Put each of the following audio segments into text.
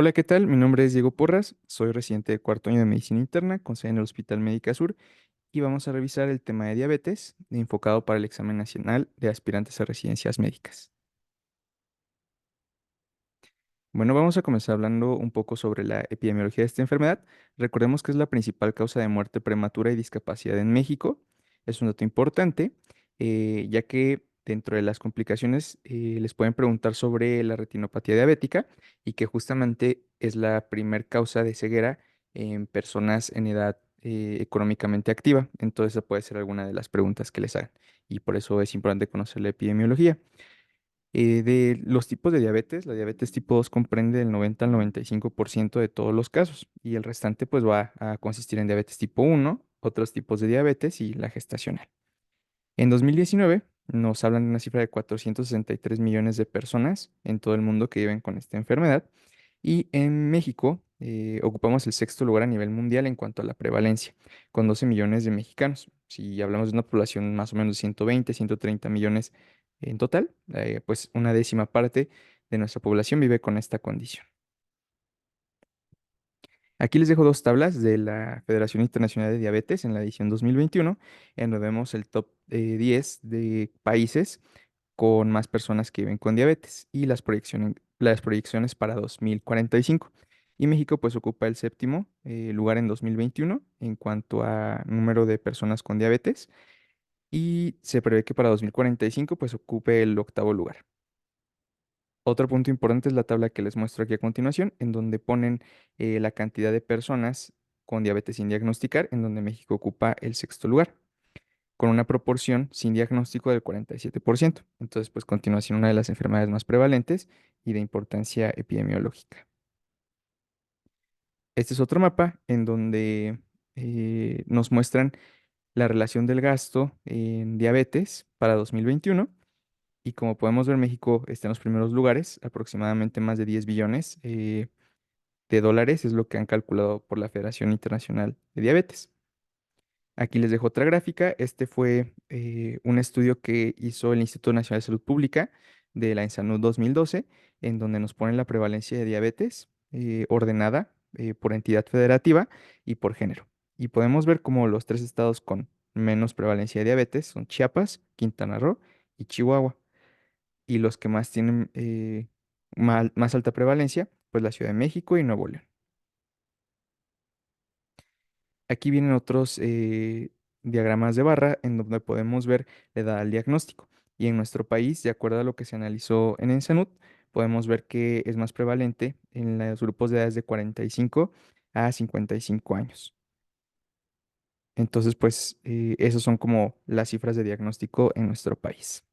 Hola, ¿qué tal? Mi nombre es Diego Porras, soy residente de cuarto año de Medicina Interna con sede en el Hospital Médica Sur y vamos a revisar el tema de diabetes enfocado para el examen nacional de aspirantes a residencias médicas. Bueno, vamos a comenzar hablando un poco sobre la epidemiología de esta enfermedad. Recordemos que es la principal causa de muerte prematura y discapacidad en México. Es un dato importante, ya que dentro de las complicaciones les pueden preguntar sobre la retinopatía diabética y que justamente es la primer causa de ceguera en personas en edad económicamente activa. Entonces, esa puede ser alguna de las preguntas que les hagan y por eso es importante conocer la epidemiología. De los tipos de diabetes, la diabetes tipo 2 comprende del 90 al 95% de todos los casos y el restante pues va a consistir en diabetes tipo 1, otros tipos de diabetes y la gestacional. En 2019 nos hablan de una cifra de 463 millones de personas en todo el mundo que viven con esta enfermedad y en México ocupamos el sexto lugar a nivel mundial en cuanto a la prevalencia, con 12 millones de mexicanos. Si hablamos de una población más o menos de 120, 130 millones en total, pues una décima parte de nuestra población vive con esta condición. Aquí les dejo dos tablas de la Federación Internacional de Diabetes en la edición 2021, en donde vemos el top 10 de países con más personas que viven con diabetes y las proyecciones para 2045. Y México pues ocupa el séptimo lugar en 2021 en cuanto a número de personas con diabetes y se prevé que para 2045 pues ocupe el octavo lugar. Otro punto importante es la tabla que les muestro aquí a continuación, en donde ponen la cantidad de personas con diabetes sin diagnosticar, en donde México ocupa el sexto lugar, con una proporción sin diagnóstico del 47%. Entonces, pues continúa siendo una de las enfermedades más prevalentes y de importancia epidemiológica. Este es otro mapa en donde nos muestran la relación del gasto en diabetes para 2021. Y como podemos ver, México está en los primeros lugares, aproximadamente más de 10 billones de dólares es lo que han calculado por la Federación Internacional de Diabetes. Aquí les dejo otra gráfica. Este fue un estudio que hizo el Instituto Nacional de Salud Pública de la ENSANUD 2012, en donde nos ponen la prevalencia de diabetes ordenada por entidad federativa y por género. Y podemos ver como los tres estados con menos prevalencia de diabetes son Chiapas, Quintana Roo y Chihuahua. Y los que más tienen más alta prevalencia, pues la Ciudad de México y Nuevo León. Aquí vienen otros diagramas de barra en donde podemos ver la edad al diagnóstico. Y en nuestro país, de acuerdo a lo que se analizó en Ensanud, podemos ver que es más prevalente en los grupos de edades de 45 a 55 años. Entonces, pues, esos son como las cifras de diagnóstico en nuestro país.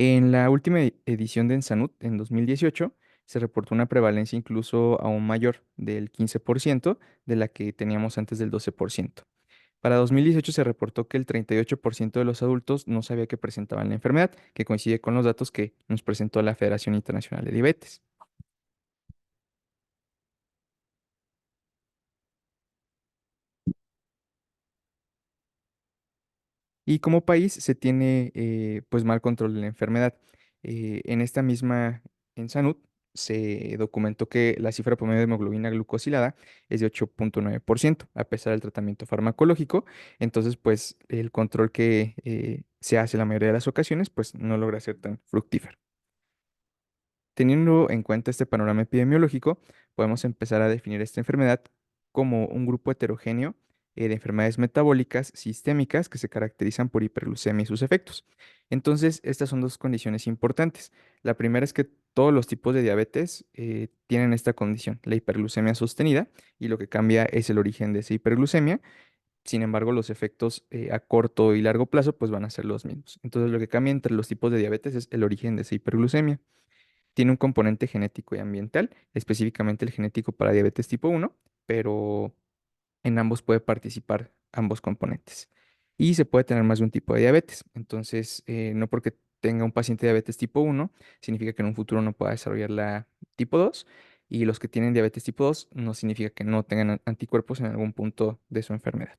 En la última edición de Ensanud, en 2018, se reportó una prevalencia incluso aún mayor del 15% de la que teníamos antes del 12%. Para 2018 se reportó que el 38% de los adultos no sabía que presentaban la enfermedad, que coincide con los datos que nos presentó la Federación Internacional de Diabetes. Y como país se tiene pues mal control de la enfermedad. En esta misma, en Sanud, se documentó que la cifra promedio de hemoglobina glucosilada es de 8,9% a pesar del tratamiento farmacológico. Entonces, pues el control que se hace la mayoría de las ocasiones, pues no logra ser tan fructífero. Teniendo en cuenta este panorama epidemiológico, podemos empezar a definir esta enfermedad como un grupo heterogéneo de enfermedades metabólicas sistémicas que se caracterizan por hiperglucemia y sus efectos. Entonces, estas son dos condiciones importantes. La primera es que todos los tipos de diabetes tienen esta condición, la hiperglucemia sostenida, y lo que cambia es el origen de esa hiperglucemia. Sin embargo, los efectos a corto y largo plazo pues van a ser los mismos. Entonces, lo que cambia entre los tipos de diabetes es el origen de esa hiperglucemia. Tiene un componente genético y ambiental, específicamente el genético para diabetes tipo 1, pero en ambos puede participar ambos componentes. Y se puede tener más de un tipo de diabetes. Entonces, no porque tenga un paciente diabetes tipo 1, significa que en un futuro no pueda desarrollar la tipo 2. Y los que tienen diabetes tipo 2 no significa que no tengan anticuerpos en algún punto de su enfermedad.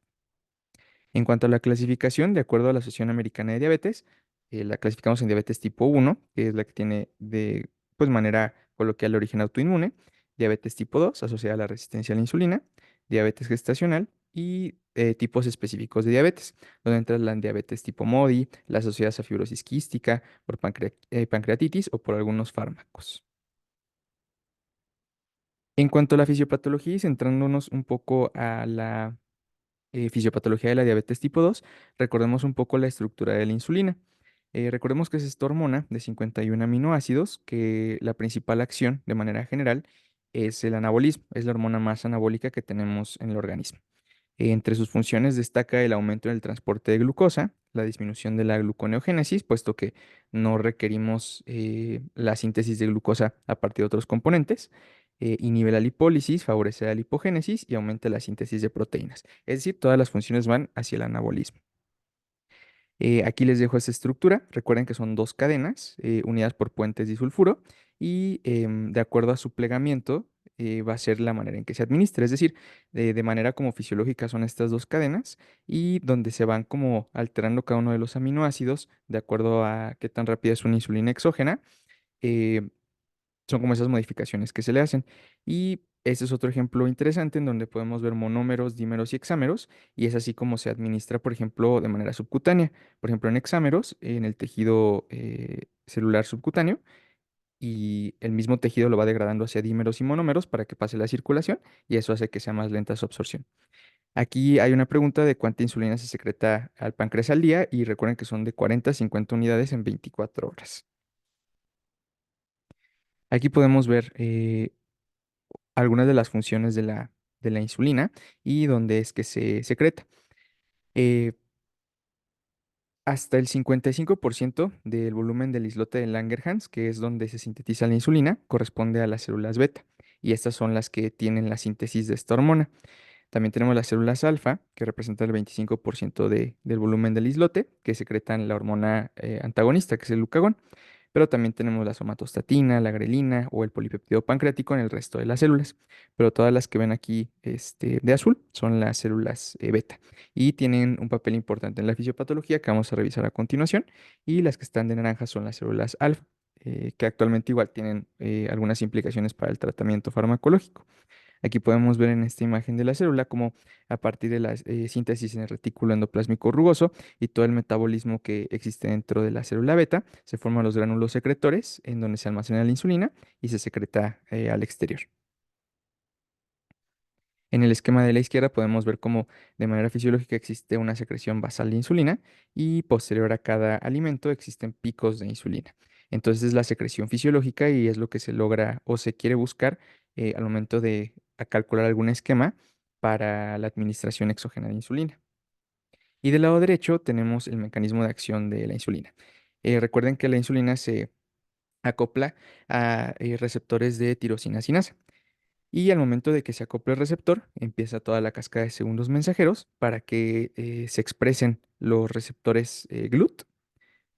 En cuanto a la clasificación, de acuerdo a la Asociación Americana de Diabetes, la clasificamos en diabetes tipo 1, que es la que tiene de pues manera coloquial de origen autoinmune, diabetes tipo 2 asociada a la resistencia a la insulina, diabetes gestacional y tipos específicos de diabetes, donde entran la diabetes tipo MODI, la asociadas a fibrosis quística, por pancreatitis o por algunos fármacos. En cuanto a la fisiopatología y centrándonos un poco a la fisiopatología de la diabetes tipo 2, recordemos un poco la estructura de la insulina. Recordemos que es esta hormona de 51 aminoácidos que la principal acción de manera general es el anabolismo, es la hormona más anabólica que tenemos en el organismo. Entre sus funciones destaca el aumento en el transporte de glucosa, la disminución de la gluconeogénesis, puesto que no requerimos la síntesis de glucosa a partir de otros componentes, inhibe la lipólisis, favorece la lipogénesis y aumenta la síntesis de proteínas. Es decir, todas las funciones van hacia el anabolismo. Aquí les dejo esta estructura. Recuerden que son dos cadenas unidas por puentes disulfuro y de acuerdo a su plegamiento va a ser la manera en que se administra. Es decir, de manera como fisiológica son estas dos cadenas y donde se van como alterando cada uno de los aminoácidos de acuerdo a qué tan rápida es una insulina exógena. eh, Son como esas modificaciones que se le hacen. Y este es otro ejemplo interesante en donde podemos ver monómeros, dímeros y hexámeros, y es así como se administra, por ejemplo, de manera subcutánea. Por ejemplo, en hexámeros, en el tejido celular subcutáneo, y el mismo tejido lo va degradando hacia dímeros y monómeros para que pase la circulación, y eso hace que sea más lenta su absorción. Aquí hay una pregunta de cuánta insulina se secreta al páncreas al día, y recuerden que son de 40 a 50 unidades en 24 horas. Aquí podemos ver algunas de las funciones de la insulina y dónde es que se secreta. Eh, Hasta el 55% del volumen del islote de Langerhans, que es donde se sintetiza la insulina, corresponde a las células beta, y estas son las que tienen la síntesis de esta hormona. También tenemos las células alfa, que representan el 25% del volumen del islote, que secretan la hormona antagonista, que es el glucagón. Pero también tenemos la somatostatina, la grelina o el polipeptido pancreático en el resto de las células. Pero todas las que ven aquí de azul son las células beta y tienen un papel importante en la fisiopatología que vamos a revisar a continuación. Y las que están de naranja son las células alfa, que actualmente igual tienen algunas implicaciones para el tratamiento farmacológico. Aquí podemos ver en esta imagen de la célula cómo a partir de la síntesis en el retículo endoplásmico rugoso y todo el metabolismo que existe dentro de la célula beta, se forman los gránulos secretores en donde se almacena la insulina y se secreta al exterior. En el esquema de la izquierda podemos ver cómo de manera fisiológica existe una secreción basal de insulina y posterior a cada alimento existen picos de insulina. Entonces es la secreción fisiológica y es lo que se logra o se quiere buscar al momento de calcular algún esquema para la administración exógena de insulina. Y del lado derecho tenemos el mecanismo de acción de la insulina. Recuerden que la insulina se acopla a receptores de tirosina sinasa. Y al momento de que se acople el receptor, empieza toda la cascada de segundos mensajeros para que se expresen los receptores GLUT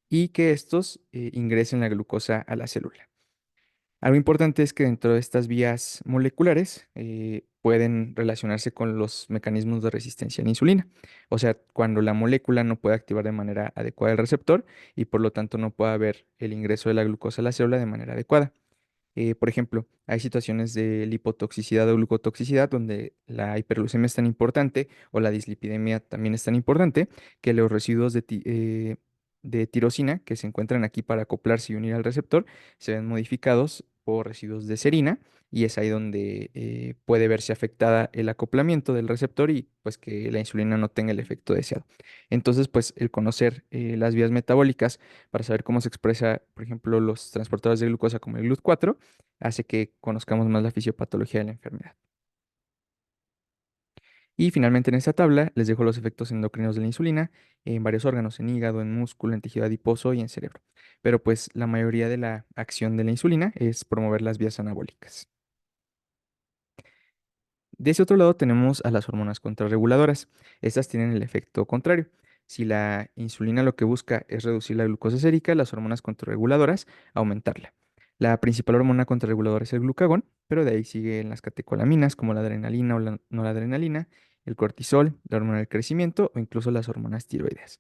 y que estos ingresen la glucosa a la célula. Algo importante es que dentro de estas vías moleculares pueden relacionarse con los mecanismos de resistencia a la insulina. O sea, cuando la molécula no puede activar de manera adecuada el receptor y por lo tanto no puede haber el ingreso de la glucosa a la célula de manera adecuada. Por ejemplo, hay situaciones de lipotoxicidad o glucotoxicidad donde la hiperglucemia es tan importante o la dislipidemia también es tan importante que los residuos de tirosina que se encuentran aquí para acoplarse y unir al receptor se ven modificados por residuos de serina y es ahí donde puede verse afectada el acoplamiento del receptor y pues que la insulina no tenga el efecto deseado. Entonces, pues el conocer las vías metabólicas para saber cómo se expresa, por ejemplo, los transportadores de glucosa como el GLUT4 hace que conozcamos más la fisiopatología de la enfermedad. Y finalmente en esta tabla les dejo los efectos endocrinos de la insulina en varios órganos, en hígado, en músculo, en tejido adiposo y en cerebro. Pero pues la mayoría de la acción de la insulina es promover las vías anabólicas. De ese otro lado tenemos a las hormonas contrarreguladoras. Estas tienen el efecto contrario. Si la insulina lo que busca es reducir la glucosa sérica, las hormonas contrarreguladoras aumentarla. La principal hormona contrarreguladora es el glucagón, pero de ahí siguen las catecolaminas como la adrenalina o la noradrenalina, el cortisol, la hormona del crecimiento o incluso las hormonas tiroideas.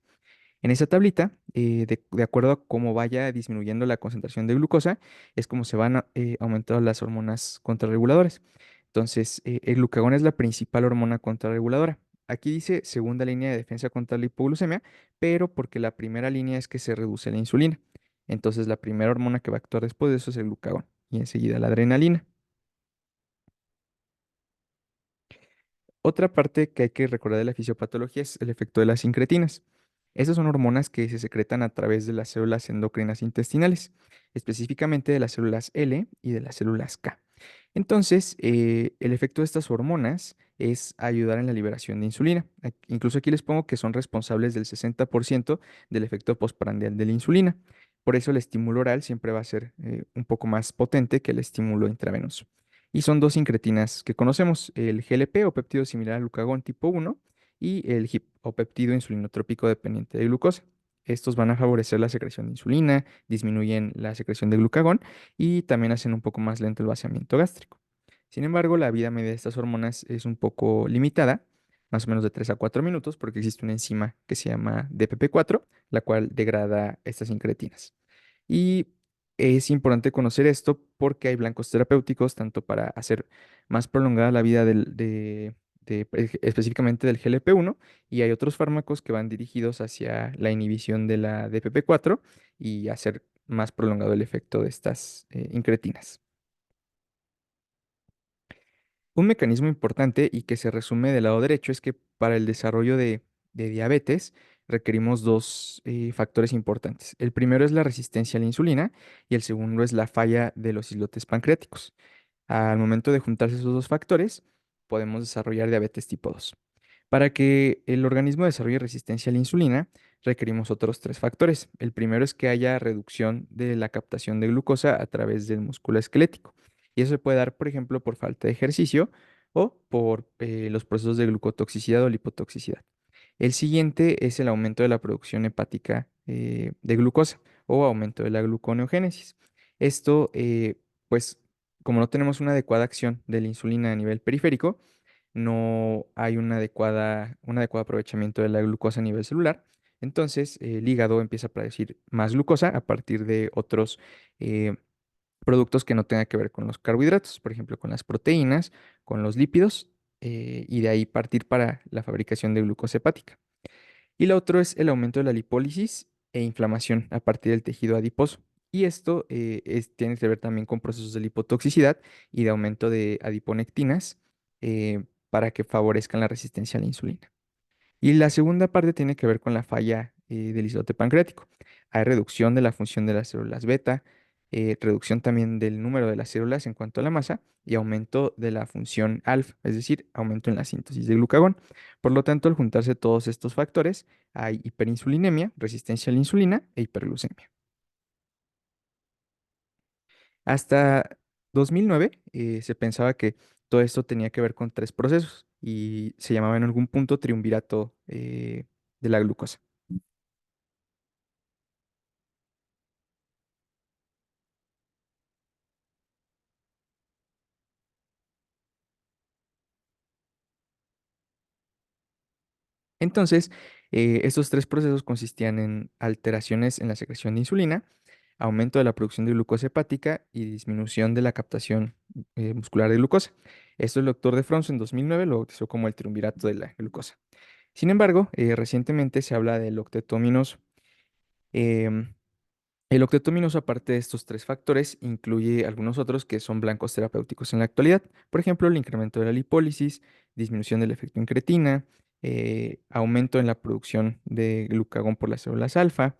En esa tablita, de acuerdo a cómo vaya disminuyendo la concentración de glucosa, es como se van aumentando las hormonas contrarreguladoras. Entonces, el glucagón es la principal hormona contrarreguladora. Aquí dice segunda línea de defensa contra la hipoglucemia, pero porque la primera línea es que se reduce la insulina. Entonces, la primera hormona que va a actuar después de eso es el glucagón y enseguida la adrenalina. Otra parte que hay que recordar de la fisiopatología es el efecto de las incretinas. Esas son hormonas que se secretan a través de las células endocrinas intestinales, específicamente de las células L y de las células K. Entonces, el efecto de estas hormonas es ayudar en la liberación de insulina. Incluso aquí les pongo que son responsables del 60% del efecto postprandial de la insulina. Por eso el estímulo oral siempre va a ser un poco más potente que el estímulo intravenoso. Y son dos incretinas que conocemos, el GLP o péptido similar al glucagón tipo 1 y el HIP o péptido insulinotrópico dependiente de glucosa. Estos van a favorecer la secreción de insulina, disminuyen la secreción de glucagón y también hacen un poco más lento el vaciamiento gástrico. Sin embargo, la vida media de estas hormonas es un poco limitada, más o menos de 3 a 4 minutos, porque existe una enzima que se llama DPP4, la cual degrada estas incretinas. Y es importante conocer esto porque hay blancos terapéuticos tanto para hacer más prolongada la vida específicamente del GLP-1 y hay otros fármacos que van dirigidos hacia la inhibición de la DPP4 y hacer más prolongado el efecto de estas incretinas. Un mecanismo importante y que se resume del lado derecho es que para el desarrollo de diabetes requerimos dos factores importantes. El primero es la resistencia a la insulina y el segundo es la falla de los islotes pancreáticos. Al momento de juntarse esos dos factores, podemos desarrollar diabetes tipo 2. Para que el organismo desarrolle resistencia a la insulina, requerimos otros tres factores. El primero es que haya reducción de la captación de glucosa a través del músculo esquelético. Y eso se puede dar, por ejemplo, por falta de ejercicio o por los procesos de glucotoxicidad o lipotoxicidad. El siguiente es el aumento de la producción hepática de glucosa o aumento de la gluconeogénesis. Esto, pues, como no tenemos una adecuada acción de la insulina a nivel periférico, no hay un adecuado aprovechamiento de la glucosa a nivel celular. Entonces, el hígado empieza a producir más glucosa a partir de otros eh, productos que no tengan que ver con los carbohidratos, por ejemplo, con las proteínas, con los lípidos, y de ahí partir para la fabricación de glucosa hepática. Y la otra es el aumento de la lipólisis e inflamación a partir del tejido adiposo. Y esto tiene que ver también con procesos de lipotoxicidad y de aumento de adiponectinas para que favorezcan la resistencia a la insulina. Y la segunda parte tiene que ver con la falla del islote pancreático. Hay reducción de la función de las células beta, reducción también del número de las células en cuanto a la masa y aumento de la función alfa, es decir, aumento en la síntesis de glucagón. Por lo tanto, al juntarse todos estos factores, hay hiperinsulinemia, resistencia a la insulina e hiperglucemia. Hasta 2009 se pensaba que todo esto tenía que ver con tres procesos y se llamaba en algún punto triunvirato de la glucosa. Entonces, estos tres procesos consistían en alteraciones en la secreción de insulina, aumento de la producción de glucosa hepática y disminución de la captación muscular de glucosa. Esto el doctor de Fronso en 2009 lo bautizó como el triunvirato de la glucosa. Sin embargo, recientemente se habla del octeto ominoso. Em, el octeto ominoso, aparte de estos tres factores, incluye algunos otros que son blancos terapéuticos en la actualidad. Por ejemplo, el incremento de la lipólisis, disminución del efecto incretina, aumento en la producción de glucagón por las células alfa,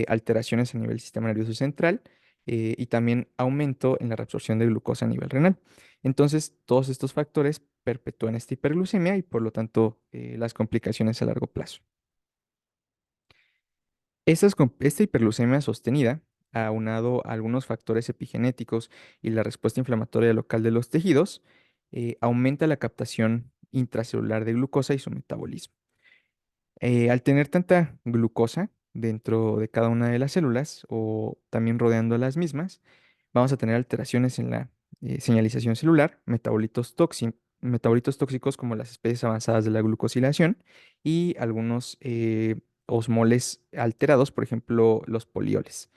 alteraciones a nivel del sistema nervioso central y también aumento en la reabsorción de glucosa a nivel renal. Entonces, todos estos factores perpetúan esta hiperglucemia y por lo tanto las complicaciones a largo plazo. Esta hiperglucemia sostenida, aunado a algunos factores epigenéticos y la respuesta inflamatoria local de los tejidos, aumenta la captación intracelular de glucosa y su metabolismo. Al tener tanta glucosa dentro de cada una de las células o también rodeando a las mismas, vamos a tener alteraciones en la señalización celular, metabolitos tóxicos como las especies avanzadas de la glucosilación y algunos osmoles alterados, por ejemplo, los polioles.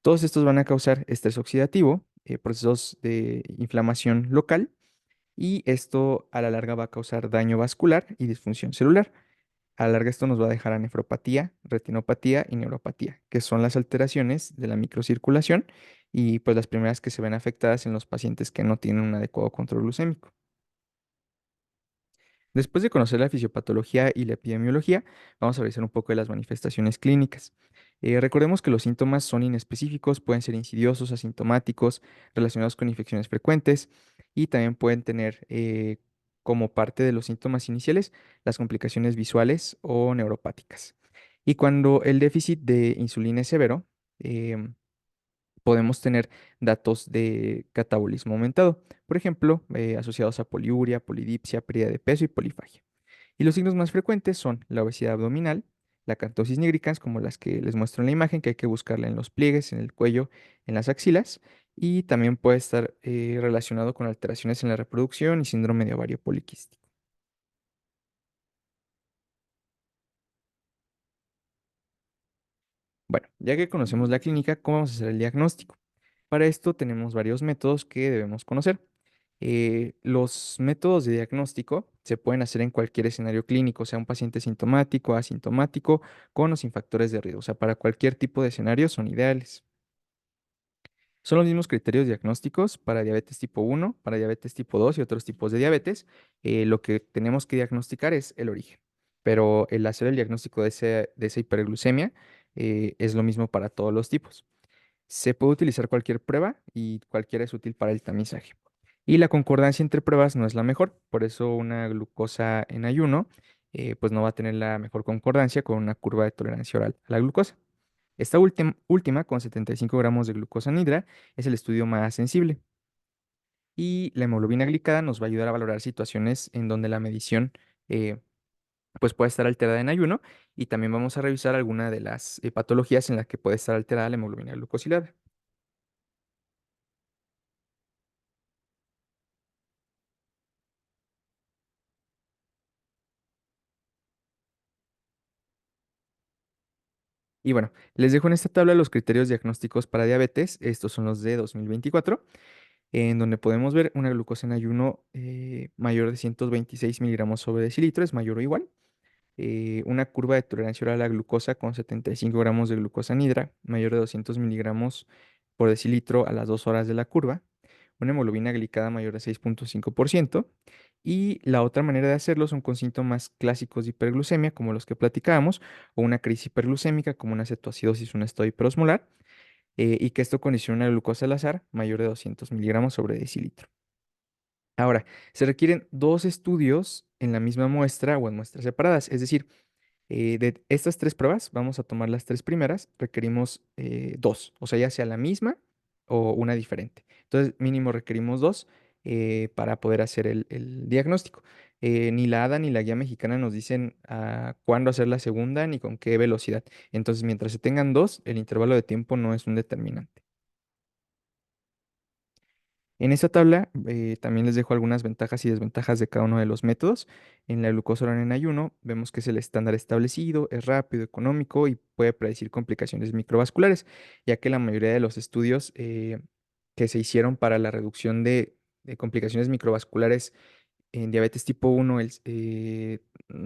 Todos estos van a causar estrés oxidativo, procesos de inflamación local, y esto a la larga va a causar daño vascular y disfunción celular. A la larga esto nos va a dejar a nefropatía, retinopatía y neuropatía, que son las alteraciones de la microcirculación y pues las primeras que se ven afectadas en los pacientes que no tienen un adecuado control glucémico. Después de conocer la fisiopatología y la epidemiología, vamos a revisar un poco de las manifestaciones clínicas. Recordemos que los síntomas son inespecíficos, pueden ser insidiosos, asintomáticos, relacionados con infecciones frecuentes y también pueden tener como parte de los síntomas iniciales las complicaciones visuales o neuropáticas. Y cuando el déficit de insulina es severo, em, podemos tener datos de catabolismo aumentado, por ejemplo, asociados a poliuria, polidipsia, pérdida de peso y polifagia. Y los signos más frecuentes son la obesidad abdominal, la cantosis nigricans, como las que les muestro en la imagen, que hay que buscarla en los pliegues, en el cuello, en las axilas, y también puede estar relacionado con alteraciones en la reproducción y síndrome de ovario poliquístico. Bueno, ya que conocemos la clínica, ¿cómo vamos a hacer el diagnóstico? Para esto tenemos varios métodos que debemos conocer. Los métodos de diagnóstico se pueden hacer en cualquier escenario clínico, sea un paciente sintomático, asintomático, con o sin factores de riesgo. O sea, para cualquier tipo de escenario son ideales. Son los mismos criterios diagnósticos para diabetes tipo 1, para diabetes tipo 2 y otros tipos de diabetes. Lo que tenemos que diagnosticar es el origen. Pero el hacer el diagnóstico de esa hiperglucemia es lo mismo para todos los tipos. Se puede utilizar cualquier prueba y cualquiera es útil para el tamizaje. Y la concordancia entre pruebas no es la mejor, por eso una glucosa en ayuno pues no va a tener la mejor concordancia con una curva de tolerancia oral a la glucosa. Esta última, con 75 gramos de glucosa nidra, es el estudio más sensible. Y la hemoglobina glicada nos va a ayudar a valorar situaciones en donde la medición eh, pues puede estar alterada en ayuno y también vamos a revisar alguna de las patologías en las que puede estar alterada la hemoglobina glucosilada. Y bueno, les dejo en esta tabla los criterios diagnósticos para diabetes. Estos son los de 2024, en donde podemos ver una glucosa en ayuno mayor de 126 miligramos sobre decilitro, es mayor o igual. Una curva de tolerancia oral a la glucosa con 75 gramos de glucosa nidra, mayor de 200 miligramos por decilitro a las 2 horas de la curva, una hemoglobina glicada mayor de 6,5%, y la otra manera de hacerlo son con síntomas clásicos de hiperglucemia, como los que platicábamos, o una crisis hiperglucémica, como una cetoacidosis, un estado hiperosmolar, y que esto condiciona una glucosa al azar mayor de 200 miligramos sobre decilitro. Ahora, se requieren dos estudios en la misma muestra o en muestras separadas, es decir, de estas tres pruebas, vamos a tomar las tres primeras, requerimos dos, o sea, ya sea la misma o una diferente. Entonces, mínimo requerimos dos para poder hacer el diagnóstico. Ni la ADA ni la guía mexicana nos dicen cuándo hacer la segunda ni con qué velocidad. Entonces, mientras se tengan dos, el intervalo de tiempo no es un determinante. En esta tabla también les dejo algunas ventajas y desventajas de cada uno de los métodos. En la glucosa oral en ayuno vemos que es el estándar establecido, es rápido, económico y puede predecir complicaciones microvasculares, ya que la mayoría de los estudios que se hicieron para la reducción de complicaciones microvasculares en diabetes tipo 1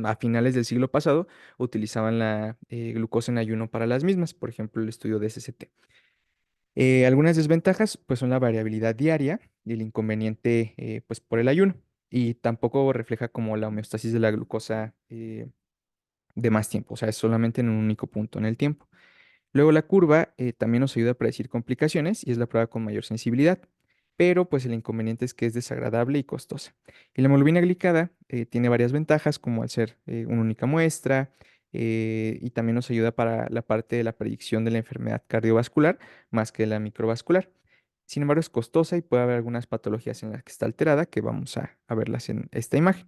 a finales del siglo pasado utilizaban la glucosa en ayuno para las mismas, por ejemplo, el estudio de SCT. Algunas desventajas pues son la variabilidad diaria y el inconveniente pues por el ayuno y tampoco refleja como la homeostasis de la glucosa de más tiempo, o sea, es solamente en un único punto en el tiempo. Luego la curva también nos ayuda a predecir complicaciones y es la prueba con mayor sensibilidad, pero pues el inconveniente es que es desagradable y costosa. Y la hemoglobina glicada tiene varias ventajas como al ser una única muestra y también nos ayuda para la parte de la predicción de la enfermedad cardiovascular más que la microvascular. Sin embargo, es costosa y puede haber algunas patologías en las que está alterada que vamos a verlas en esta imagen.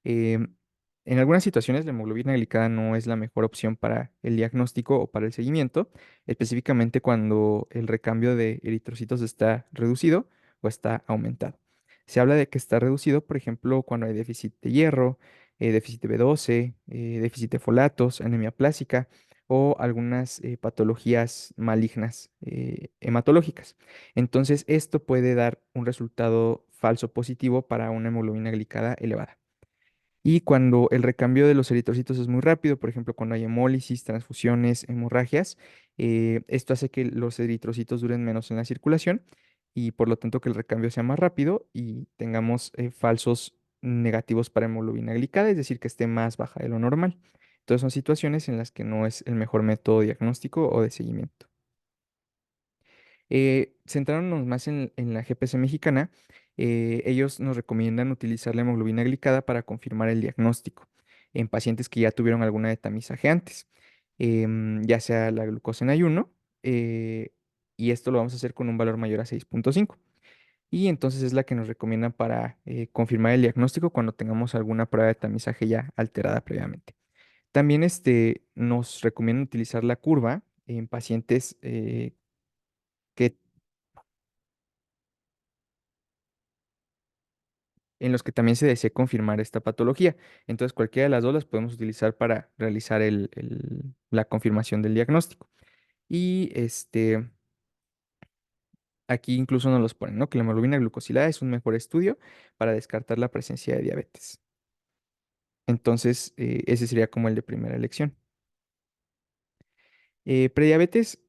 Em, en algunas situaciones, la hemoglobina glicada no es la mejor opción para el diagnóstico o para el seguimiento, específicamente cuando el recambio de eritrocitos está reducido o está aumentado. Se habla de que está reducido, por ejemplo, cuando hay déficit de hierro, déficit de B12, déficit de folatos, anemia plástica o algunas patologías malignas hematológicas. Entonces, esto puede dar un resultado falso positivo para una hemoglobina glicada elevada. Y cuando el recambio de los eritrocitos es muy rápido, por ejemplo, cuando hay hemólisis, transfusiones, hemorragias, esto hace que los eritrocitos duren menos en la circulación y por lo tanto que el recambio sea más rápido y tengamos falsos negativos para hemoglobina glicada, es decir, que esté más baja de lo normal. Entonces son situaciones en las que no es el mejor método diagnóstico o de seguimiento. Centrándonos más en la GPS mexicana, ellos nos recomiendan utilizar la hemoglobina glicada para confirmar el diagnóstico en pacientes que ya tuvieron alguna de tamizaje antes, ya sea la glucosa en ayuno, eh, y esto lo vamos a hacer con un valor mayor a 6,5. Y entonces es la que nos recomiendan para confirmar el diagnóstico cuando tengamos alguna prueba de tamizaje ya alterada previamente. También nos recomiendan utilizar la curva en pacientes que en los que también se desea confirmar esta patología. Entonces, cualquiera de las dos las podemos utilizar para realizar la confirmación del diagnóstico. Y aquí incluso nos los ponen, ¿no? Que la hemoglobina glucosilada es un mejor estudio para descartar la presencia de diabetes. Entonces, ese sería como el de primera elección. Prediabetes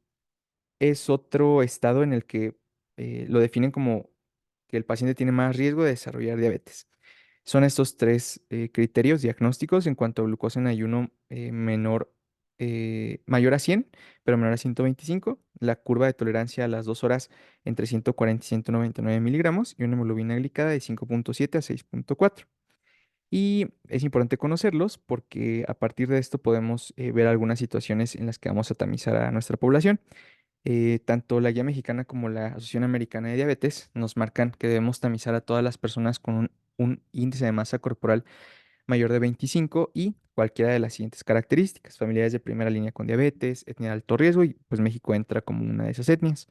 es otro estado en el que lo definen como que el paciente tiene más riesgo de desarrollar diabetes. Son estos tres criterios diagnósticos en cuanto a glucosa en ayuno mayor a 100, pero menor a 125, la curva de tolerancia a las 2 horas entre 140 y 199 miligramos y una hemoglobina glicada de 5,7 a 6,4. Y es importante conocerlos porque a partir de esto podemos ver algunas situaciones en las que vamos a tamizar a nuestra población. Tanto la Guía Mexicana como la Asociación Americana de Diabetes nos marcan que debemos tamizar a todas las personas con un índice de masa corporal mayor de 25 y cualquiera de las siguientes características: familiares de primera línea con diabetes, etnia de alto riesgo, y pues México entra como una de esas etnias.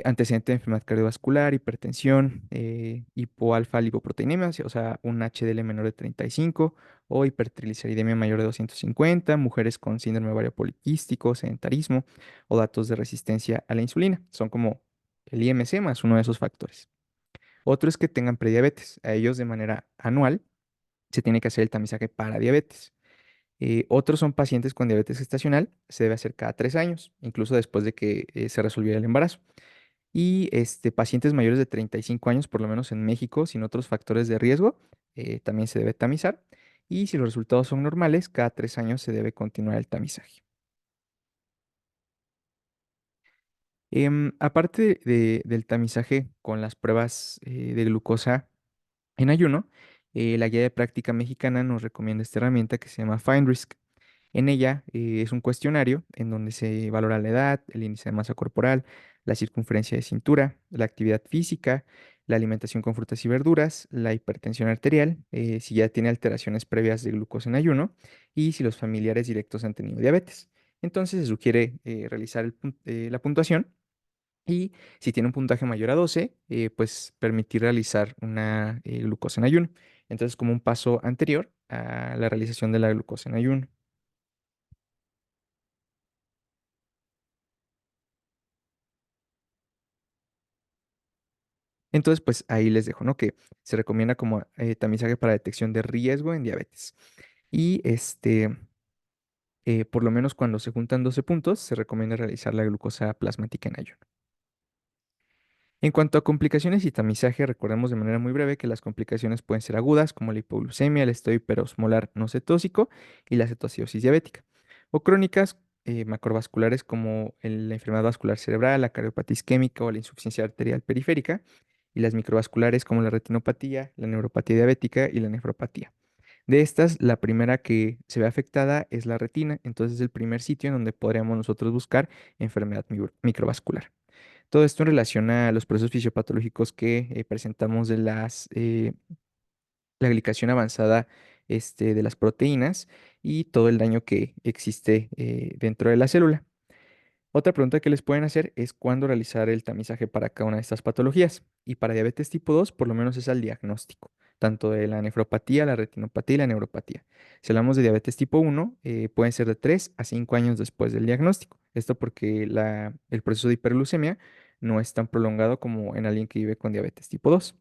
Antecedente de enfermedad cardiovascular, hipertensión, hipoalfa-lipoproteinemia, o sea, un HDL menor de 35 o hipertrigliceridemia mayor de 250, mujeres con síndrome ovario poliquístico, sedentarismo o datos de resistencia a la insulina. Son como el IMC más uno de esos factores. Otro es que tengan prediabetes. A ellos de manera anual se tiene que hacer el tamizaje para diabetes. Otros son pacientes con diabetes gestacional, se debe hacer cada 3 años, incluso después de que se resolviera el embarazo. Y pacientes mayores de 35 años, por lo menos en México, sin otros factores de riesgo, también se debe tamizar. Y si los resultados son normales, cada 3 años se debe continuar el tamizaje. Aparte del tamizaje con las pruebas de glucosa en ayuno, la guía de práctica mexicana nos recomienda esta herramienta que se llama FindRisk. En ella es un cuestionario en donde se valora la edad, el índice de masa corporal, la circunferencia de cintura, la actividad física, la alimentación con frutas y verduras, la hipertensión arterial, si ya tiene alteraciones previas de glucosa en ayuno y si los familiares directos han tenido diabetes. Entonces se sugiere realizar la puntuación y si tiene un puntaje mayor a 12, pues permitir realizar una glucosa en ayuno. Entonces, como un paso anterior a la realización de la glucosa en ayuno. Entonces, pues ahí les dejo, ¿no? Que se recomienda como tamizaje para detección de riesgo en diabetes. Y por lo menos cuando se juntan 12 puntos, se recomienda realizar la glucosa plasmática en ayuno. En cuanto a complicaciones y tamizaje, recordemos de manera muy breve que las complicaciones pueden ser agudas, como la hipoglucemia, el estado hiperosmolar no cetósico y la cetoacidosis diabética, o crónicas macrovasculares como la enfermedad vascular cerebral, la cardiopatía isquémica o la insuficiencia arterial periférica, y las microvasculares como la retinopatía, la neuropatía diabética y la nefropatía. De estas, la primera que se ve afectada es la retina, entonces es el primer sitio en donde podríamos nosotros buscar enfermedad microvascular. Todo esto en relación a los procesos fisiopatológicos que presentamos de la glicación avanzada de las proteínas y todo el daño que existe dentro de la célula. Otra pregunta que les pueden hacer es cuándo realizar el tamizaje para cada una de estas patologías. Y para diabetes tipo 2, por lo menos es al diagnóstico. tanto de la nefropatía, la retinopatía y la neuropatía. Si hablamos de diabetes tipo 1, pueden ser de 3 a 5 años después del diagnóstico. Esto porque el proceso de hiperglucemia no es tan prolongado como en alguien que vive con diabetes tipo 2.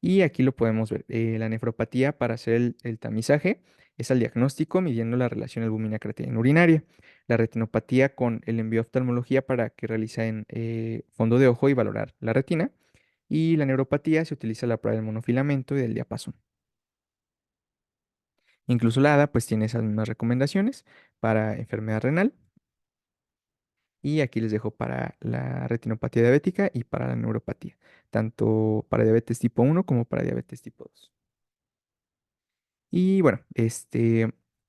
Y aquí lo podemos ver. La nefropatía para hacer el tamizaje es al diagnóstico midiendo la relación albúmina-creatinina urinaria. La retinopatía con el envío a oftalmología para que realicen fondo de ojo y valorar la retina. Y la neuropatía se utiliza la prueba del monofilamento y del diapasón. Incluso la ADA pues tiene esas mismas recomendaciones para enfermedad renal. Y aquí les dejo para la retinopatía diabética y para la neuropatía, tanto para diabetes tipo 1 como para diabetes tipo 2. Y bueno,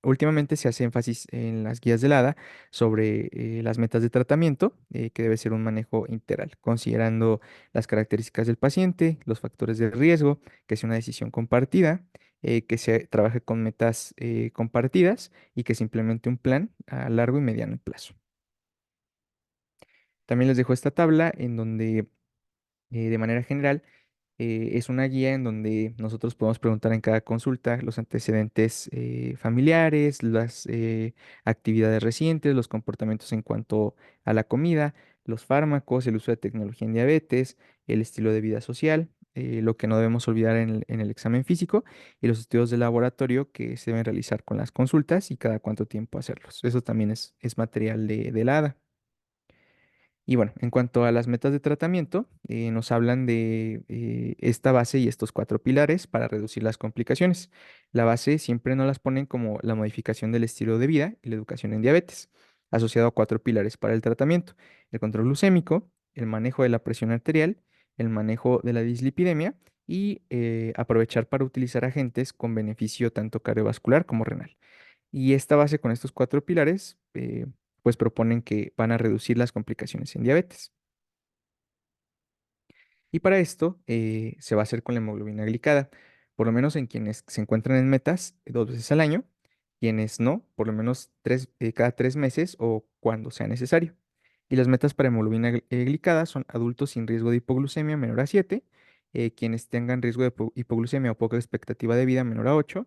últimamente se hace énfasis en las guías del ADA sobre las metas de tratamiento, que debe ser un manejo integral, considerando las características del paciente, los factores de riesgo, que sea una decisión compartida, que se trabaje con metas compartidas y que se implemente un plan a largo y mediano plazo. También les dejo esta tabla en donde, de manera general, es una guía en donde nosotros podemos preguntar en cada consulta los antecedentes familiares, las actividades recientes, los comportamientos en cuanto a la comida, los fármacos, el uso de tecnología en diabetes, el estilo de vida social, lo que no debemos olvidar en el examen físico y los estudios de laboratorio que se deben realizar con las consultas y cada cuánto tiempo hacerlos. Eso también es material de la ADA. Y bueno, en cuanto a las metas de tratamiento, nos hablan de esta base y estos cuatro pilares para reducir las complicaciones. La base siempre nos las ponen como la modificación del estilo de vida y la educación en diabetes, asociado a cuatro pilares para el tratamiento: el control glucémico, el manejo de la presión arterial, el manejo de la dislipidemia y aprovechar para utilizar agentes con beneficio tanto cardiovascular como renal. Y esta base con estos cuatro pilares, pues proponen que van a reducir las complicaciones en diabetes. Y para esto se va a hacer con la hemoglobina glicada, por lo menos en quienes se encuentran en metas 2 veces al año, quienes no, por lo menos cada 3 meses o cuando sea necesario. Y las metas para hemoglobina glicada son adultos sin riesgo de hipoglucemia menor a 7, quienes tengan riesgo de hipoglucemia o poca expectativa de vida menor a 8,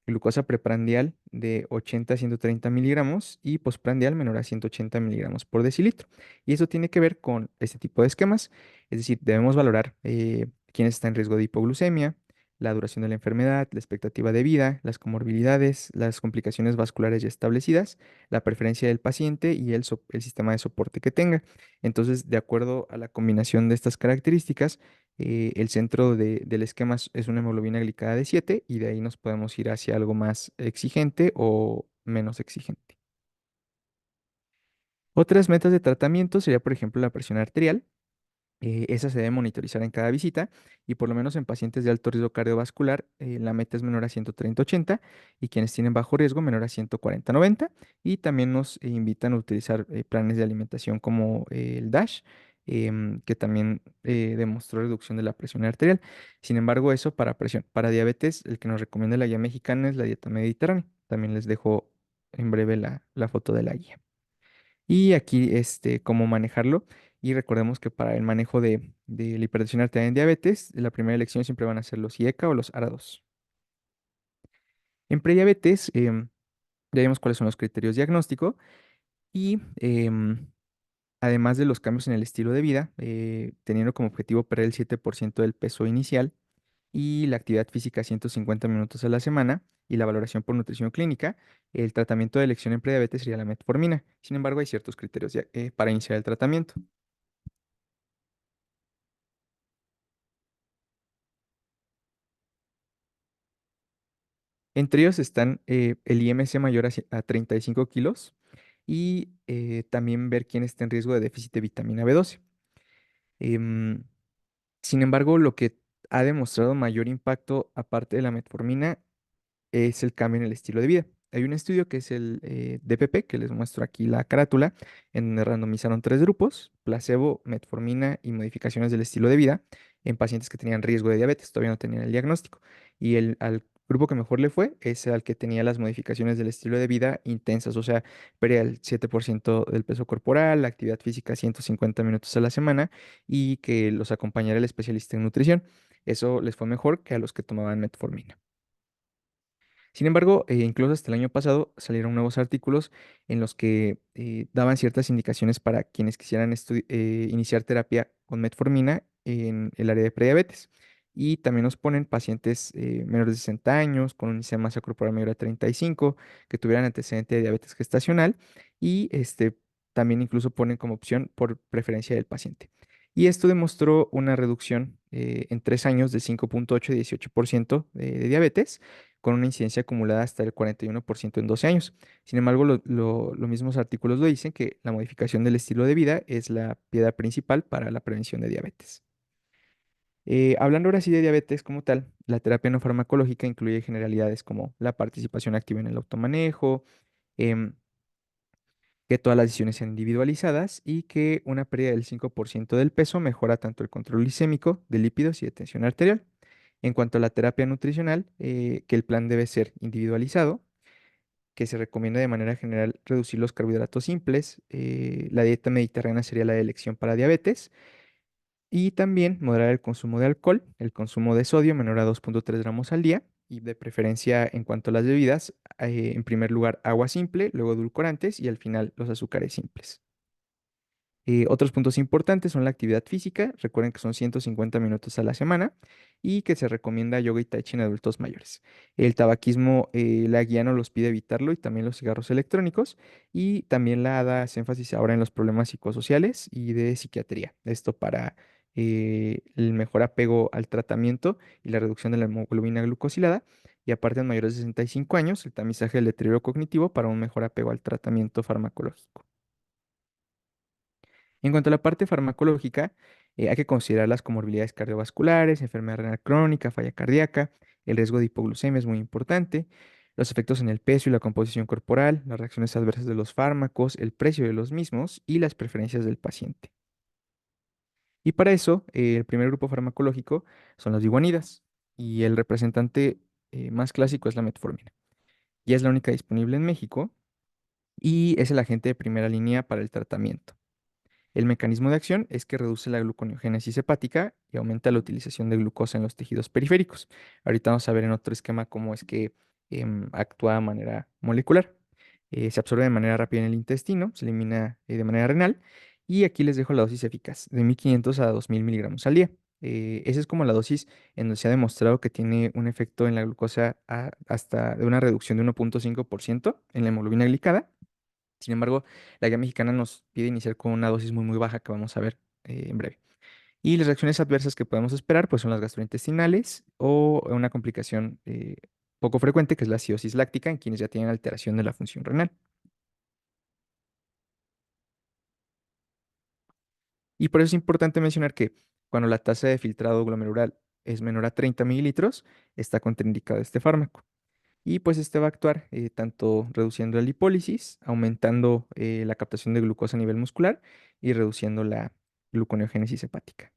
glucosa preprandial de 80 a 130 miligramos y postprandial menor a 180 miligramos por decilitro. Y eso tiene que ver con este tipo de esquemas, es decir, debemos valorar quién está en riesgo de hipoglucemia, la duración de la enfermedad, la expectativa de vida, las comorbilidades, las complicaciones vasculares ya establecidas, la preferencia del paciente y el sistema de soporte que tenga. Entonces, de acuerdo a la combinación de estas características, el centro del esquema es una hemoglobina glicada de 7 y de ahí nos podemos ir hacia algo más exigente o menos exigente. Otras metas de tratamiento sería, por ejemplo, la presión arterial. Esa se debe monitorizar en cada visita y por lo menos en pacientes de alto riesgo cardiovascular, la meta es menor a 130/80 y quienes tienen bajo riesgo menor a 140/90. Y también nos invitan a utilizar planes de alimentación como el DASH, que también demostró reducción de la presión arterial. Sin embargo, eso para diabetes, el que nos recomienda la guía mexicana es la dieta mediterránea. También les dejo en breve la foto de la guía. Y aquí, cómo manejarlo. Y recordemos que para el manejo de la hipertensión arterial en diabetes, la primera elección siempre van a ser los IECA o los ARA2. En prediabetes, ya vimos cuáles son los criterios diagnósticos y además de los cambios en el estilo de vida, teniendo como objetivo perder el 7% del peso inicial y la actividad física 150 minutos a la semana y la valoración por nutrición clínica, el tratamiento de elección en prediabetes sería la metformina. Sin embargo, hay ciertos criterios para iniciar el tratamiento. Entre ellos están el IMC mayor a 35 kilos y también ver quién está en riesgo de déficit de vitamina B12. Em, Sin embargo, lo que ha demostrado mayor impacto, aparte de la metformina, es el cambio en el estilo de vida. Hay un estudio que es el DPP, que les muestro aquí la carátula, en donde randomizaron 3 grupos: placebo, metformina y modificaciones del estilo de vida en pacientes que tenían riesgo de diabetes, todavía no tenían el diagnóstico. Y al grupo que mejor le fue es al que tenía las modificaciones del estilo de vida intensas, o sea, pérdida del 7% del peso corporal, actividad física 150 minutos a la semana y que los acompañara el especialista en nutrición. Eso les fue mejor que a los que tomaban metformina. Sin embargo, incluso hasta el año pasado salieron nuevos artículos en los que daban ciertas indicaciones para quienes quisieran iniciar terapia con metformina en el área de prediabetes. Y también nos ponen pacientes menores de 60 años, con un índice de masa corporal mayor a 35, que tuvieran antecedente de diabetes gestacional y también incluso ponen como opción por preferencia del paciente. Y esto demostró una reducción en 3 años de 5,8 y 18% de diabetes con una incidencia acumulada hasta el 41% en 12 años. Sin embargo, los mismos artículos lo dicen que la modificación del estilo de vida es la piedra principal para la prevención de diabetes. Hablando ahora sí de diabetes como tal, la terapia no farmacológica incluye generalidades como la participación activa en el automanejo, em, que todas las decisiones sean individualizadas y que una pérdida del 5% del peso mejora tanto el control glicémico de lípidos y de tensión arterial. En cuanto a la terapia nutricional, que el plan debe ser individualizado, que se recomienda de manera general reducir los carbohidratos simples. La dieta mediterránea sería la de elección para diabetes. Y también moderar el consumo de alcohol, el consumo de sodio menor a 2,3 gramos al día. Y de preferencia en cuanto a las bebidas, en primer lugar agua simple, luego edulcorantes y al final los azúcares simples. Otros puntos importantes son la actividad física, recuerden que son 150 minutos a la semana y que se recomienda yoga y tai chi en adultos mayores. El tabaquismo, la guía no los pide evitarlo y también los cigarros electrónicos y también la da énfasis ahora en los problemas psicosociales y de psiquiatría. Esto para el mejor apego al tratamiento y la reducción de la hemoglobina glucosilada y aparte en mayores de 65 años el tamizaje del deterioro cognitivo para un mejor apego al tratamiento farmacológico. En cuanto a la parte farmacológica, hay que considerar las comorbilidades cardiovasculares, enfermedad renal crónica, falla cardíaca, el riesgo de hipoglucemia es muy importante, los efectos en el peso y la composición corporal, las reacciones adversas de los fármacos, el precio de los mismos y las preferencias del paciente. Y para eso, el primer grupo farmacológico son las biguanidas y el representante más clásico es la metformina. Ya es la única disponible en México y es el agente de primera línea para el tratamiento. El mecanismo de acción es que reduce la gluconeogénesis hepática y aumenta la utilización de glucosa en los tejidos periféricos. Ahorita vamos a ver en otro esquema cómo es que actúa de manera molecular. Se absorbe de manera rápida en el intestino, se elimina de manera renal y aquí les dejo la dosis eficaz, de 1.500 a 2.000 miligramos al día. Esa es como la dosis en donde se ha demostrado que tiene un efecto en la glucosa hasta de una reducción de 1,5% en la hemoglobina glicada. Sin embargo, la guía mexicana nos pide iniciar con una dosis muy baja que vamos a ver en breve. Y las reacciones adversas que podemos esperar pues son las gastrointestinales o una complicación poco frecuente que es la acidosis láctica en quienes ya tienen alteración de la función renal. Y por eso es importante mencionar que cuando la tasa de filtrado glomerular es menor a 30 mililitros, está contraindicado este fármaco. Y pues este va a actuar tanto reduciendo la lipólisis, aumentando la captación de glucosa a nivel muscular y reduciendo la gluconeogénesis hepática.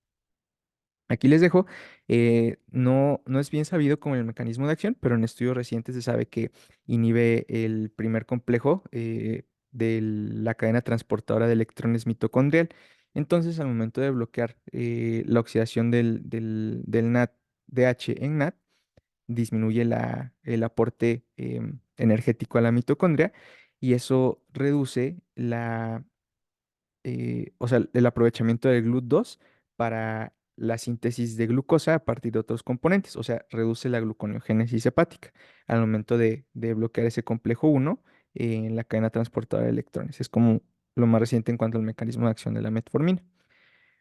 Aquí les dejo, no es bien sabido como el mecanismo de acción, pero en estudios recientes se sabe que inhibe el primer complejo de la cadena transportadora de electrones mitocondrial. Entonces, al momento de bloquear la oxidación del NADH en NAD, disminuye el aporte energético a la mitocondria y eso reduce o sea, el aprovechamiento del GLUT2 para la síntesis de glucosa a partir de otros componentes, o sea, reduce la gluconeogénesis hepática al momento de bloquear ese complejo 1 en la cadena transportadora de electrones. Es como lo más reciente en cuanto al mecanismo de acción de la metformina.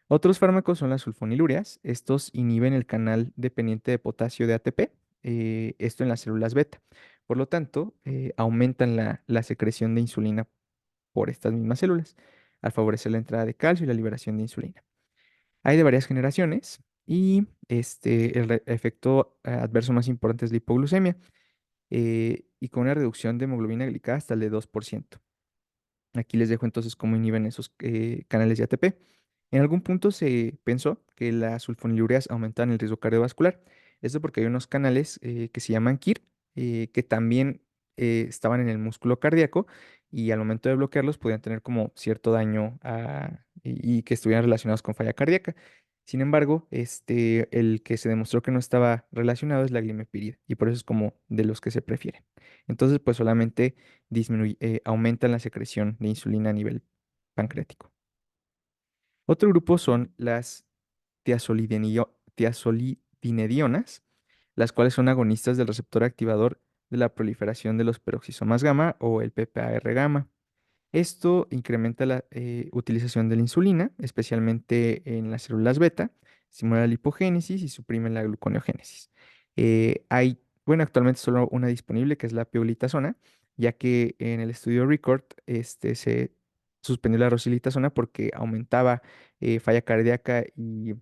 Otros fármacos son las sulfonilúreas. Estos inhiben el canal dependiente de potasio de ATP, esto en las células beta. Por lo tanto, aumentan la secreción de insulina por estas mismas células, al favorecer la entrada de calcio y la liberación de insulina. Hay de varias generaciones y el efecto adverso más importante es la hipoglucemia y con una reducción de hemoglobina glicada hasta el de 2%. Aquí les dejo entonces cómo inhiben esos canales de ATP. En algún punto se pensó que las sulfonilureas aumentan el riesgo cardiovascular. Esto porque hay unos canales que se llaman KIR, que también estaban en el músculo cardíaco y al momento de bloquearlos podían tener como cierto daño y que estuvieran relacionados con falla cardíaca. Sin embargo, el que se demostró que no estaba relacionado es la glimepirida y por eso es como de los que se prefieren. Entonces, pues solamente aumentan la secreción de insulina a nivel pancreático. Otro grupo son las tiazolidinedionas, las cuales son agonistas del receptor activador de la proliferación de los peroxisomas gamma o el PPAR gamma. Esto incrementa la utilización de la insulina, especialmente en las células beta, estimula la lipogénesis y suprime la gluconeogénesis. Bueno, actualmente solo una disponible, que es la pioglitazona, ya que en el estudio RECORD se suspendió la rosiglitazona porque aumentaba falla cardíaca y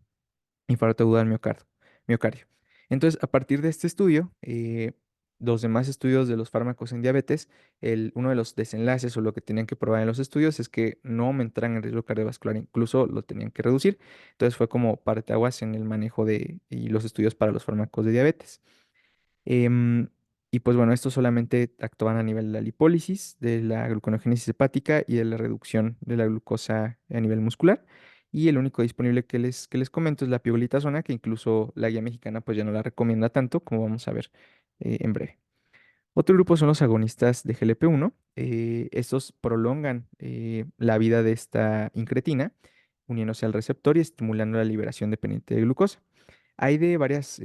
infarto agudo al miocardio. Entonces, a partir de este estudio, los demás estudios de los fármacos en diabetes, uno de los desenlaces o lo que tenían que probar en los estudios es que no aumentaran el riesgo cardiovascular, incluso lo tenían que reducir. Entonces fue como parteaguas en el manejo y los estudios para los fármacos de diabetes. Em, y pues bueno, estos solamente actúan a nivel de la lipólisis, de la gluconeogénesis hepática y de la reducción de la glucosa a nivel muscular. Y el único disponible que les comento es la pioglitazona, que incluso la guía mexicana pues ya no la recomienda tanto, como vamos a ver en breve. Otro grupo son los agonistas de GLP-1. Estos prolongan la vida de esta incretina, uniéndose al receptor y estimulando la liberación dependiente de glucosa. Hay de varias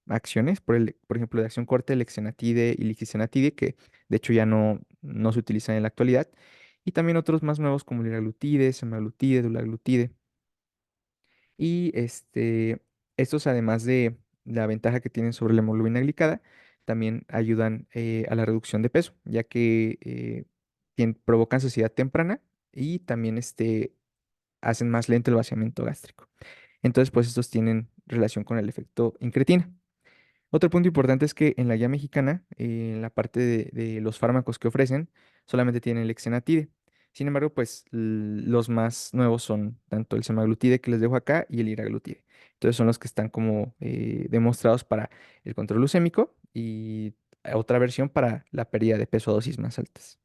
acciones, por ejemplo, de acción corta, el exenatide y licisenatide, que de hecho ya no se utilizan en la actualidad, y también otros más nuevos como liraglutide, semaglutide, dulaglutide. Y estos, además de la ventaja que tienen sobre la hemoglobina glicada, también ayudan a la reducción de peso, ya que provocan saciedad temprana y también hacen más lento el vaciamiento gástrico. Entonces, pues estos tienen relación con el efecto incretina. Otro punto importante es que en la guía mexicana, en la parte de los fármacos que ofrecen, solamente tienen el exenatide. Sin embargo, pues los más nuevos son tanto el semaglutide que les dejo acá y el liraglutide. Entonces son los que están como demostrados para el control glucémico y otra versión para la pérdida de peso a dosis más altas.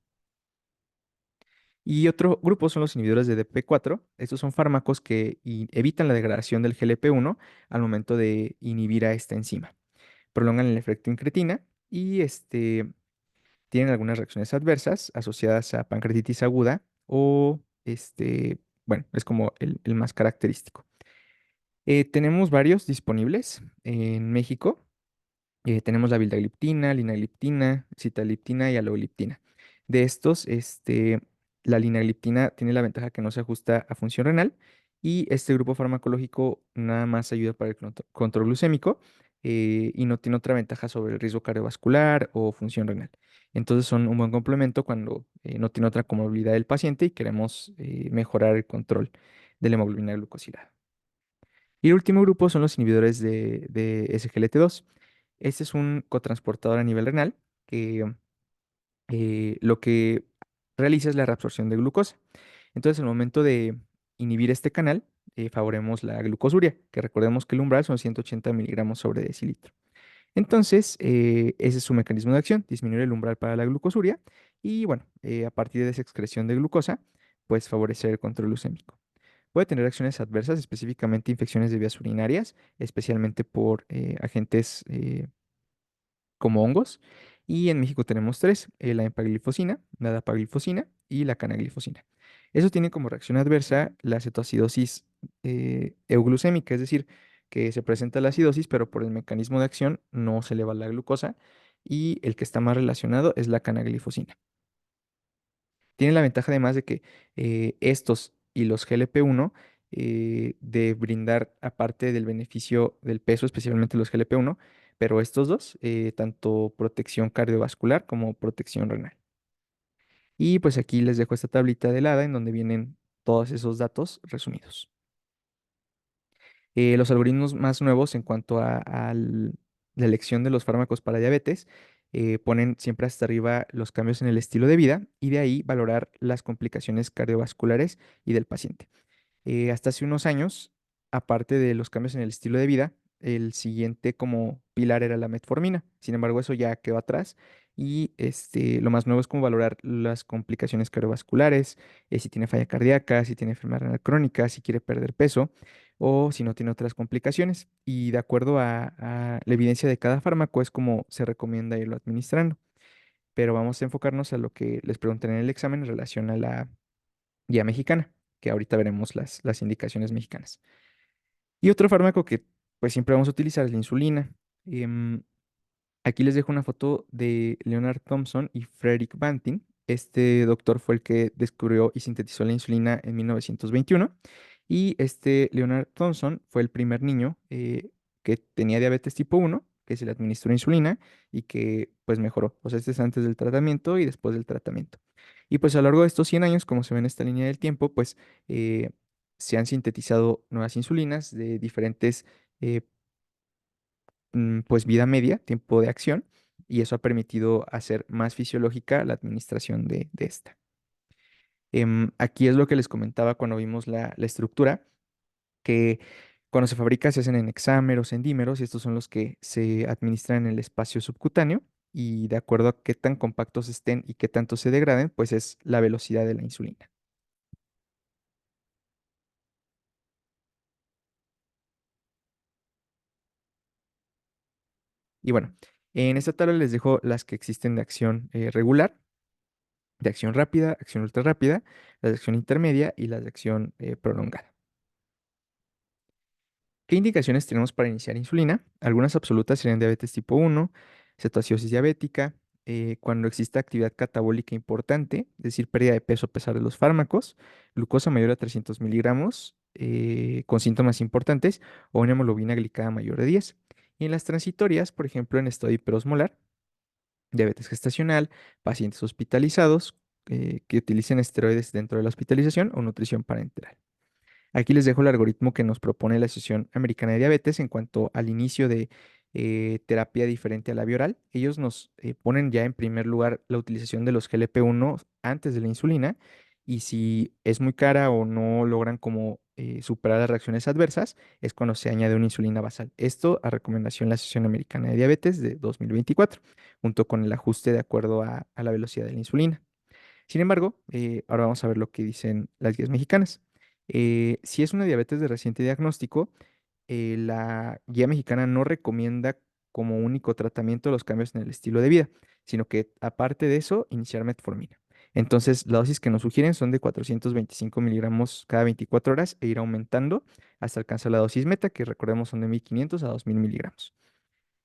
Y otro grupo son los inhibidores de DP4. Estos son fármacos que evitan la degradación del GLP-1 al momento de inhibir a esta enzima. Prolongan el efecto incretina y tienen algunas reacciones adversas asociadas a pancreatitis aguda o bueno, es como el más característico. Tenemos varios disponibles en México. Tenemos la vildagliptina, linagliptina, sitagliptina y alogliptina. De estos, la linagliptina tiene la ventaja que no se ajusta a función renal y este grupo farmacológico nada más ayuda para el control glucémico y no tiene otra ventaja sobre el riesgo cardiovascular o función renal. Entonces son un buen complemento cuando no tiene otra comorbilidad del paciente y queremos mejorar el control de la hemoglobina glucosilada. Y el último grupo son los inhibidores de SGLT2. Este es un cotransportador a nivel renal que lo que realiza es la reabsorción de glucosa. Entonces, al momento de inhibir este canal, favorecemos la glucosuria, que recordemos que el umbral son 180 miligramos sobre decilitro. Entonces, ese es su mecanismo de acción, disminuir el umbral para la glucosuria y, bueno, a partir de esa excreción de glucosa, pues favorecer el control glucémico. Puede tener acciones adversas, específicamente infecciones de vías urinarias, especialmente por agentes como hongos. Y en México tenemos tres, la empaglifosina, la dapaglifosina y la canaglifosina. Eso tiene como reacción adversa la cetoacidosis euglucémica, es decir, que se presenta la acidosis, pero por el mecanismo de acción no se eleva la glucosa y el que está más relacionado es la canaglifosina. Tiene la ventaja además de que estos y los GLP-1 de brindar, aparte del beneficio del peso, especialmente los GLP-1, pero estos dos, tanto protección cardiovascular como protección renal. Y pues aquí les dejo esta tablita de LADA en donde vienen todos esos datos resumidos. Los algoritmos más nuevos en cuanto a la elección de los fármacos para diabetes ponen siempre hasta arriba los cambios en el estilo de vida y de ahí valorar las complicaciones cardiovasculares y del paciente. Hasta hace unos años, aparte de los cambios en el estilo de vida, el siguiente como pilar era la metformina. Sin embargo, eso ya quedó atrás. Y lo más nuevo es como valorar las complicaciones cardiovasculares, si tiene falla cardíaca, si tiene enfermedad renal crónica, si quiere perder peso o si no tiene otras complicaciones. Y de acuerdo a la evidencia de cada fármaco es como se recomienda irlo administrando. Pero vamos a enfocarnos a lo que les preguntan en el examen en relación a la guía mexicana, que ahorita veremos las indicaciones mexicanas. Y otro fármaco que pues siempre vamos a utilizar es la insulina. Em, Aquí les dejo una foto de Leonard Thompson y Frederick Banting. Este doctor fue el que descubrió y sintetizó la insulina en 1921. Y este Leonard Thompson fue el primer niño que tenía diabetes tipo 1, que se le administró insulina y que pues mejoró. O sea, este es antes del tratamiento y después del tratamiento. Y pues a lo largo de estos 100 años, como se ve en esta línea del tiempo, pues eh, se han sintetizado nuevas insulinas de diferentes eh, pues vida media, tiempo de acción, y eso ha permitido hacer más fisiológica la administración de esta. Aquí es lo que les comentaba cuando vimos la estructura, que cuando se fabrica se hacen en hexámeros, en dímeros, y estos son los que se administran en el espacio subcutáneo, y de acuerdo a qué tan compactos estén y qué tanto se degraden, pues es la velocidad de la insulina. Y bueno, en esta tabla les dejo las que existen de acción regular, de acción rápida, acción ultra rápida, las de acción intermedia y las de acción prolongada. ¿Qué indicaciones tenemos para iniciar insulina? Algunas absolutas serían diabetes tipo 1, cetoacidosis diabética, cuando exista actividad catabólica importante, es decir, pérdida de peso a pesar de los fármacos, glucosa mayor a 300 miligramos, con síntomas importantes, o una hemoglobina glicada mayor de 10. Y en las transitorias, por ejemplo, en estado hiperosmolar, diabetes gestacional, pacientes hospitalizados que utilicen esteroides dentro de la hospitalización o nutrición parenteral. Aquí les dejo el algoritmo que nos propone la Asociación Americana de Diabetes en cuanto al inicio de terapia diferente a la vía oral. Ellos nos ponen ya en primer lugar la utilización de los GLP-1 antes de la insulina y si es muy cara o no logran como superar las reacciones adversas, es cuando se añade una insulina basal. Esto a recomendación de la Asociación Americana de Diabetes de 2024, junto con el ajuste de acuerdo a la velocidad de la insulina. Sin embargo, ahora vamos a ver lo que dicen las guías mexicanas. Si es una diabetes de reciente diagnóstico, la guía mexicana no recomienda como único tratamiento los cambios en el estilo de vida, sino que aparte de eso, iniciar metformina. Entonces, la dosis que nos sugieren son de 425 miligramos cada 24 horas e ir aumentando hasta alcanzar la dosis meta, que recordemos son de 1500 a 2000 miligramos.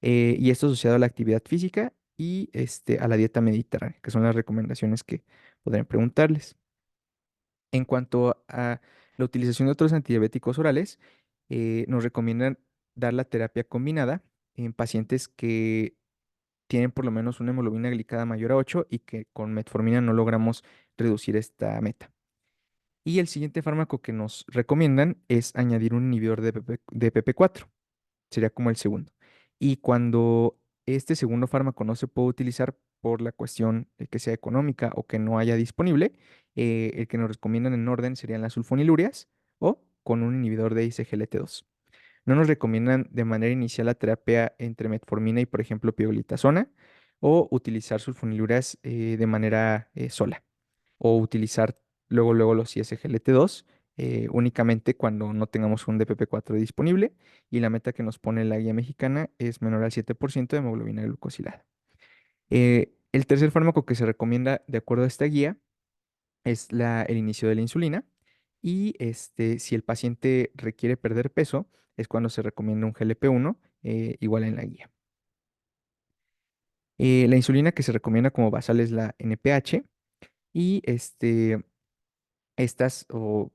Y esto asociado a la actividad física y a la dieta mediterránea, que son las recomendaciones que podrían preguntarles. En cuanto a la utilización de otros antidiabéticos orales, nos recomiendan dar la terapia combinada en pacientes que tienen por lo menos una hemoglobina glicada mayor a 8 y que con metformina no logramos reducir esta meta. Y el siguiente fármaco que nos recomiendan es añadir un inhibidor de PP4, sería como el segundo. Y cuando este segundo fármaco no se puede utilizar por la cuestión de que sea económica o que no haya disponible, el que nos recomiendan en orden serían las sulfonilurias o con un inhibidor de ICGLT2. No nos recomiendan de manera inicial la terapia entre metformina y, por ejemplo, pioglitazona o utilizar sulfonilurias de manera sola o utilizar luego los ISGLT2 únicamente cuando no tengamos un DPP4 disponible y la meta que nos pone la guía mexicana es menor al 7% de hemoglobina glucosilada. El tercer fármaco que se recomienda de acuerdo a esta guía es el inicio de la insulina y si el paciente requiere perder peso es cuando se recomienda un GLP-1 igual en la guía. La insulina que se recomienda como basal es la NPH y estas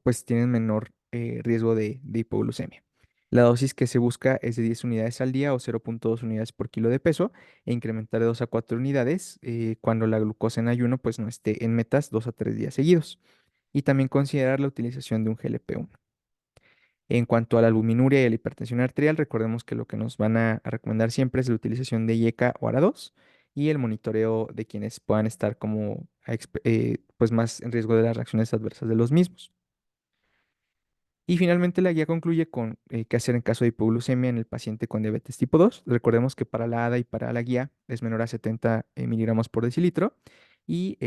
pues tienen menor riesgo de hipoglucemia. La dosis que se busca es de 10 unidades al día o 0,2 unidades por kilo de peso e incrementar de 2 a 4 unidades cuando la glucosa en ayuno pues no esté en metas 2 a 3 días seguidos. Y también considerar la utilización de un GLP-1. En cuanto a la albuminuria y a la hipertensión arterial, recordemos que lo que nos van a recomendar siempre es la utilización de IECA o ARA2 y el monitoreo de quienes puedan estar como pues más en riesgo de las reacciones adversas de los mismos. Y finalmente la guía concluye con qué hacer en caso de hipoglucemia en el paciente con diabetes tipo 2. Recordemos que para la ADA y para la guía es menor a 70 miligramos por decilitro. Y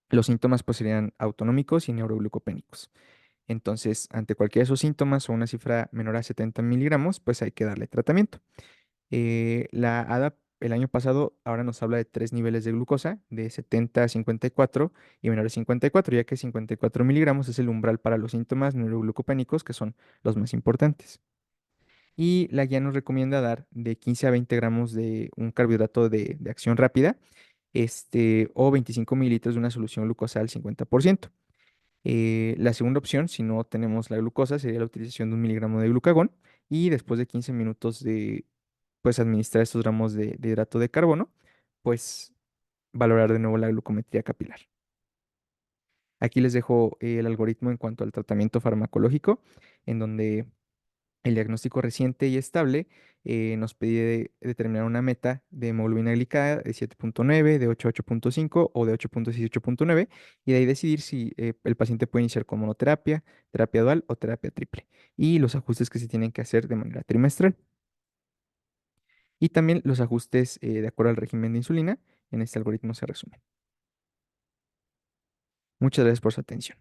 los síntomas pues serían autonómicos y neuroglucopénicos. Entonces, ante cualquiera de esos síntomas o una cifra menor a 70 miligramos, pues hay que darle tratamiento. La ADA el año pasado ahora nos habla de tres niveles de glucosa, de 70 a 54 y menor a 54, ya que 54 miligramos es el umbral para los síntomas neuroglucopénicos, que son los más importantes. Y la guía nos recomienda dar de 15 a 20 gramos de un carbohidrato de acción rápida, o 25 mililitros de una solución glucosa al 50%. La segunda opción, si no tenemos la glucosa, sería la utilización de 1 miligramo de glucagón y después de 15 minutos de pues administrar estos gramos de hidrato de carbono, pues valorar de nuevo la glucometría capilar. Aquí les dejo el algoritmo en cuanto al tratamiento farmacológico, en donde el diagnóstico reciente y estable nos pide determinar una meta de hemoglobina glicada de 7,9, de 8 a 8,5 o de 8,6 a 8,9 y de ahí decidir si el paciente puede iniciar con monoterapia, terapia dual o terapia triple y los ajustes que se tienen que hacer de manera trimestral. Y también los ajustes de acuerdo al régimen de insulina en este algoritmo se resumen. Muchas gracias por su atención.